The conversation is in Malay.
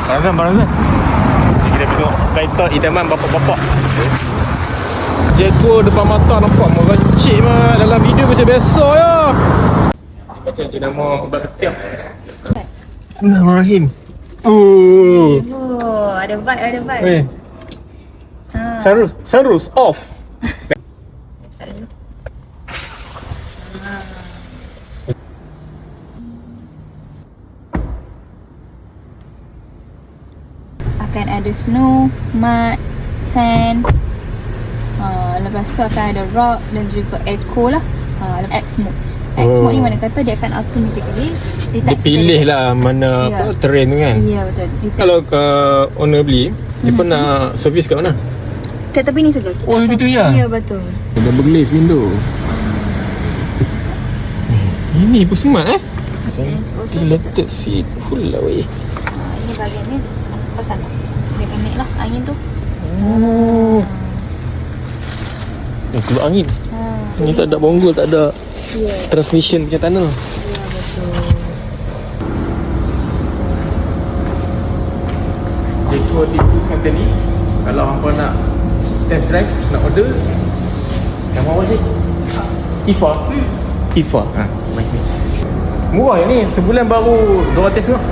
Barazan. Kita pergi tengok kereta idaman bapak-bapak. Jeko depan mata nampak meracik mah. Dalam video macam biasa ya. Baca jenama obat ketiak. Bismillahirrahmanirrahim. Oh, ada vibe. Weh. Sunroof off. Start dulu. Akan ada snow, mud, sand. Lepas tu akan ada rock dan juga echo lah. X mode. X mode ni mana kata dia akan automatically Dia pilih lah mana apa terrain tu kan. Ya betul. Kalau owner beli, dia pernah servis kat mana? Kat tepi ni saja. Oh, begitu ya? Ya betul. Double glaze window. Ini pun smart Ventilated seat full lah weh. Ini bahagian ni pasal dia akan naik lah angin tu. Oh. Keluar angin. Ni tak ada bonggol, tak ada transmission punya tunnel. Ya betul. Jeko tipu sekarang ni. Kalau hampa nak test drive, nak order, nama apa sih? IFA. IFA. Mari sini. Murah yang ni, sebulan baru 200 tengah.